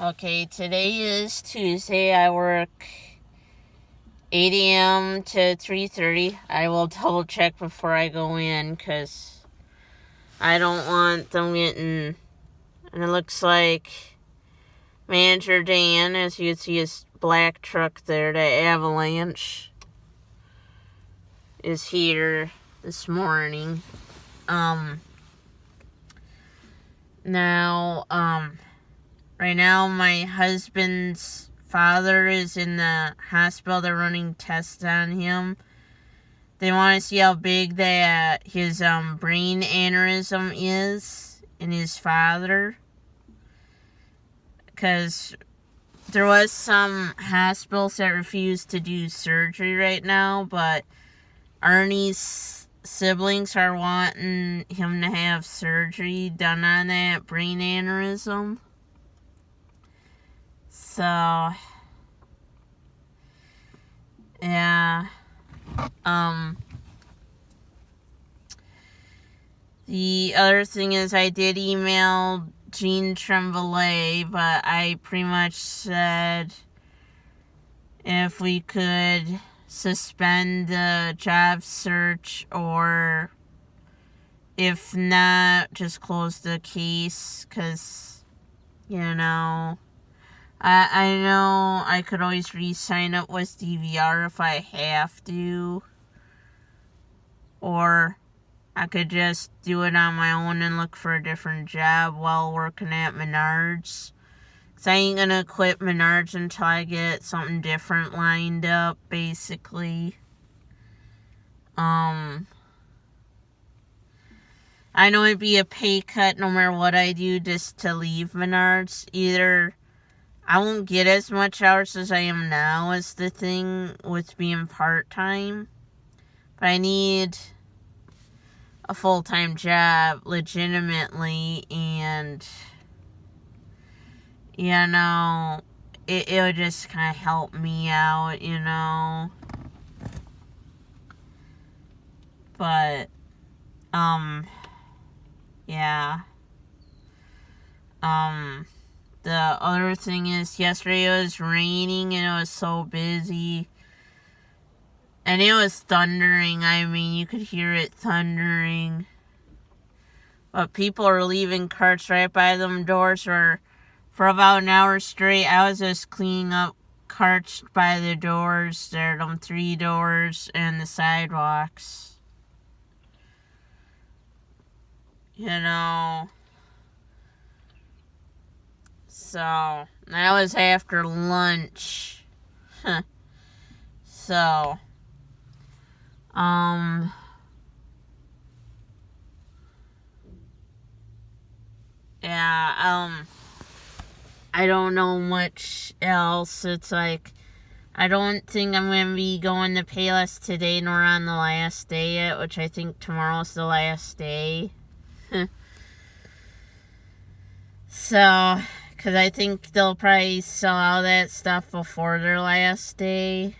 Okay, today is Tuesday. I work 8 a.m. to 3:30. I will double check before I go in because I don't want them getting. And it looks like Manager Dan, as you can see his black truck there, the Avalanche, is here this morning. Now, right now my husband's father is in the hospital. They're running tests on him. They want to see how big that his brain aneurysm is in his father. Because there was some hospitals that refused to do surgery right now, but Ernie's siblings are wanting him to have surgery done on that brain aneurysm. So, yeah. The other thing is I did email Jean Tremblay, but I pretty much said if we could suspend the job search, or if not, just close the case, because, I know I could always re-sign up with DVR if I have to, or I could just do it on my own and look for a different job while working at Menards. Because I ain't gonna quit Menards until I get something different lined up, basically. I know it'd be a pay cut no matter what I do just to leave Menards. Either I won't get as much hours as I am now, is the thing with being part-time. But I need a full-time job legitimately, and it would just kind of help me out, but yeah. The other thing is yesterday it was raining and it was so busy. And it was thundering. I mean, you could hear it thundering. But people are leaving carts right by them doors, or for about an hour straight, I was just cleaning up carts by the doors. There, them 3 doors and the sidewalks. So, that was after lunch. So, yeah, I don't know much else. It's like, I don't think I'm going to be going to Payless today nor on the last day yet, which I think tomorrow's the last day. So, because I think they'll probably sell all that stuff before their last day.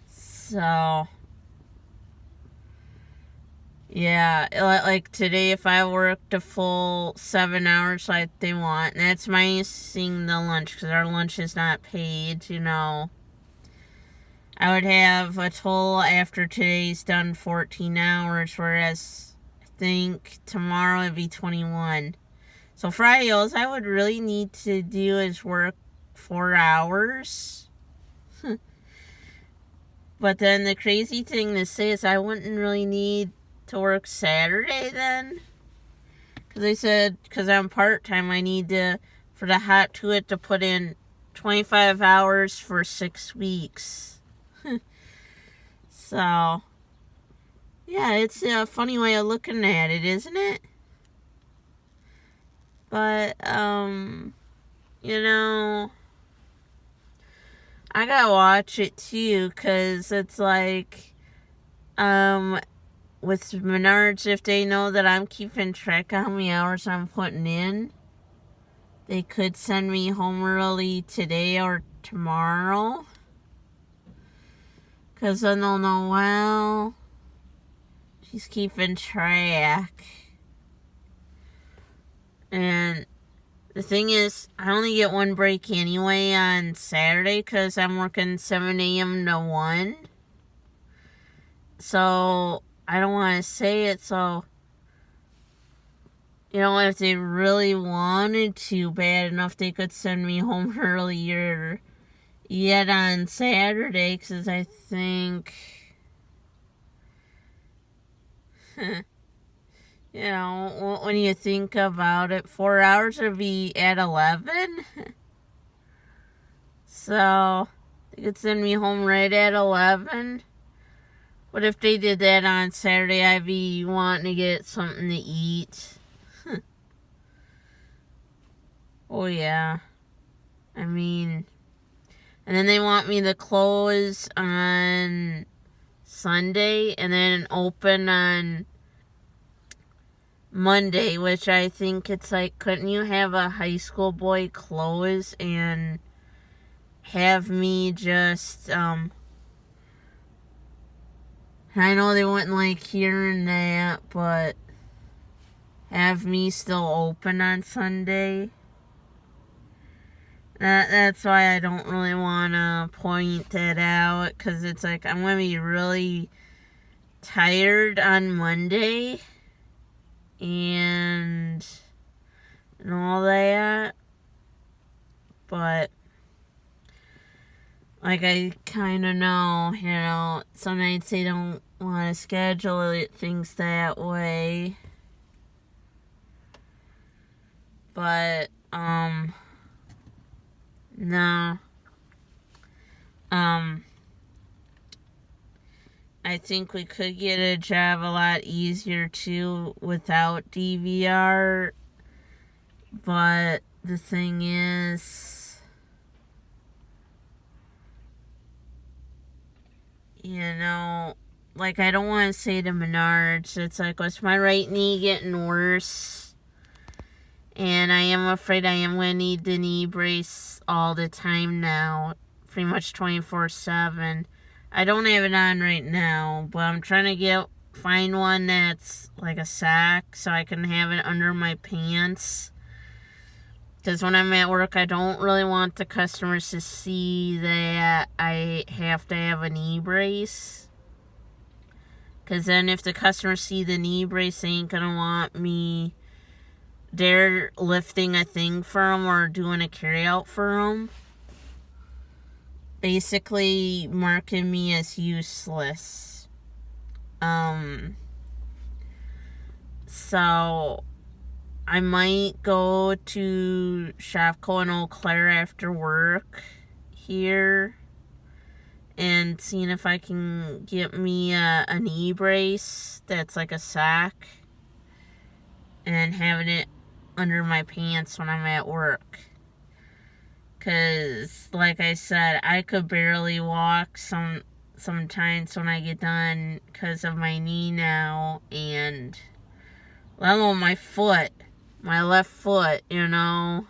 So, yeah, like today, if I worked a full 7 hours like they want, and that's minusing the lunch, because our lunch is not paid, I would have a total after today's done 14 hours, whereas I think tomorrow it'd be 21. So Friday, all I would really need to do is work 4 hours. But then the crazy thing to say is I wouldn't really need to work Saturday then. Because they said, because I'm part-time, I need to, for the Hot To It, to put in 25 hours for 6 weeks. So, yeah, it's a funny way of looking at it, isn't it? But, I gotta watch it too, because it's like, with Menards, if they know that I'm keeping track of how many hours I'm putting in, they could send me home early today or tomorrow. Because then they'll know, well, she's keeping track. And The thing is, I only get one break anyway on Saturday because I'm working 7 a.m. to 1. So, I don't want to say it, so, if they really wanted to bad enough, they could send me home earlier yet on Saturday, because I think, when you think about it, 4 hours would be at 11. So, they could send me home right at 11. But if they did that on Saturday, I'd be wanting to get something to eat. Oh, yeah. I mean, and then they want me to close on Sunday and then open on Monday, which I think it's like, couldn't you have a high school boy close and have me just, I know they wouldn't like hearing that, but have me still open on Sunday? That's why I don't really want to point that out, because it's like I'm going to be really tired on Monday and all that, but like I kind of know, some nights they don't want to schedule things that way, but, no. I think we could get a job a lot easier too without DVR. But the thing is, like I don't want to say to Menards, it's like, was my right knee getting worse? And I am afraid I am going to need the knee brace all the time now, pretty much 24/7. I don't have it on right now, but I'm trying to find one that's like a sack so I can have it under my pants. Because when I'm at work, I don't really want the customers to see that I have to have a knee brace. Because then if the customers see the knee brace, they ain't going to want me there lifting a thing for them or doing a carry-out for them. Basically marking me as useless. So I might go to Shopko in Eau Claire after work here and seeing if I can get me a knee brace that's like a sack and having it under my pants when I'm at work. Because, like I said, I could barely walk sometimes when I get done because of my knee now, and let alone my foot, my left foot, My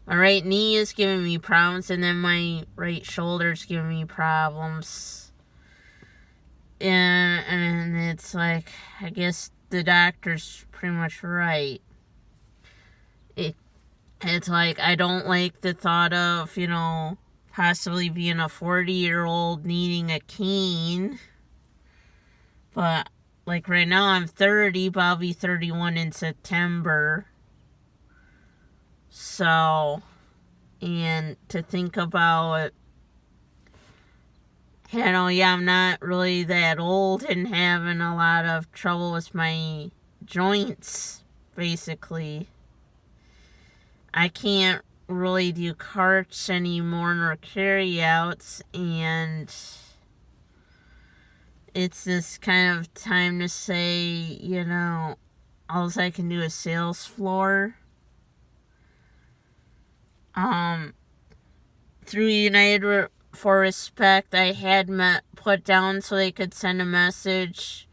right knee is giving me problems, and then my right shoulder's giving me problems. And it's like, I guess the doctor's pretty much right. It's like, I don't like the thought of, possibly being a 40-year-old needing a cane. But, like, right now I'm 30, but I'll be 31 in September. So, and to think about, I'm not really that old and having a lot of trouble with my joints, basically. I can't really do carts anymore nor carry-outs, and it's this kind of time to say, all I can do is sales floor. Through United for Respect, I had put down so they could send a message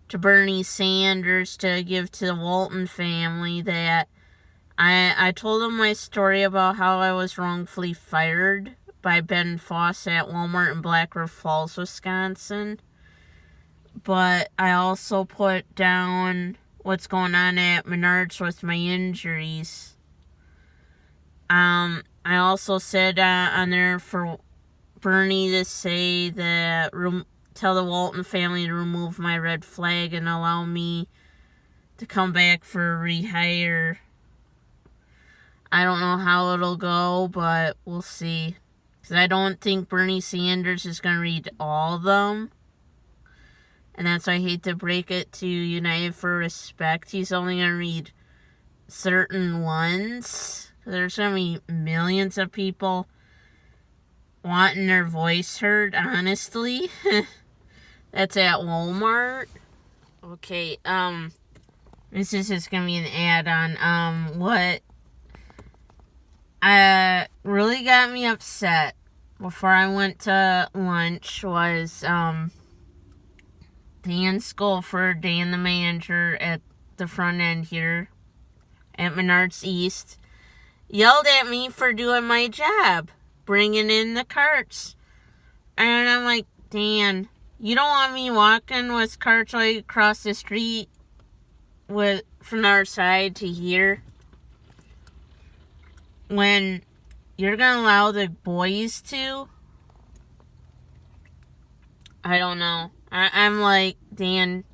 to Bernie Sanders to give to the Walton family that I told him my story about how I was wrongfully fired by Ben Fawcett at Walmart in Black River Falls, Wisconsin. But I also put down what's going on at Menards with my injuries. I also said on there for Bernie to say that tell the Walton family to remove my red flag and allow me to come back for rehire. I don't know how it'll go, but we'll see. Because I don't think Bernie Sanders is going to read all of them. And that's why I hate to break it to United for Respect. He's only going to read certain ones. There's going to be millions of people wanting their voice heard, honestly. That's at Walmart. Okay, this is just going to be an add-on. What really got me upset before I went to lunch was, Dan Scolford, Dan the manager at the front end here at Menards East, yelled at me for doing my job, bringing in the carts. And I'm like, Dan, you don't want me walking with carts all across the street from our side to here when you're going to allow the boys to? I don't know. I'm like, Dan,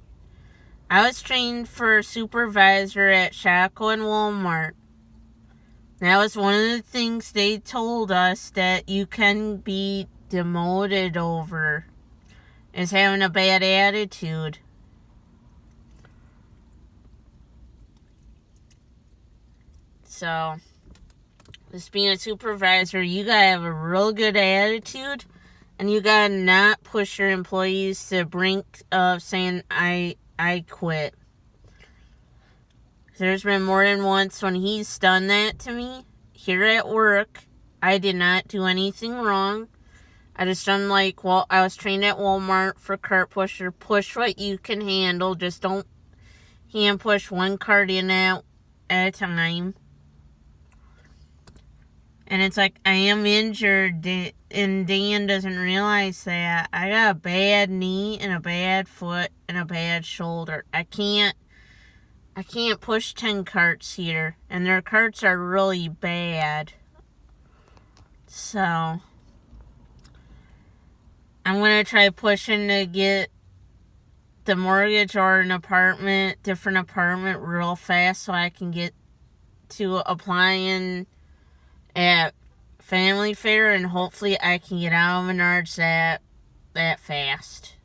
I was trained for a supervisor at Shaco and Walmart. That was one of the things they told us that you can be demoted over, is having a bad attitude. So, just being a supervisor, you gotta have a real good attitude, and you gotta not push your employees to the brink of saying, I quit. There's been more than once when he's done that to me here at work. I did not do anything wrong. I just done like, well, I was trained at Walmart for cart pusher. Push what you can handle. Just don't hand push one cart in at a time. And it's like, I am injured, and Dan doesn't realize that. I got a bad knee and a bad foot and a bad shoulder. I can't push 10 carts here, and their carts are really bad. So, I'm going to try pushing to get the mortgage or an apartment, different apartment real fast so I can get to applying at Family Fair, and hopefully I can get out of Menards that fast.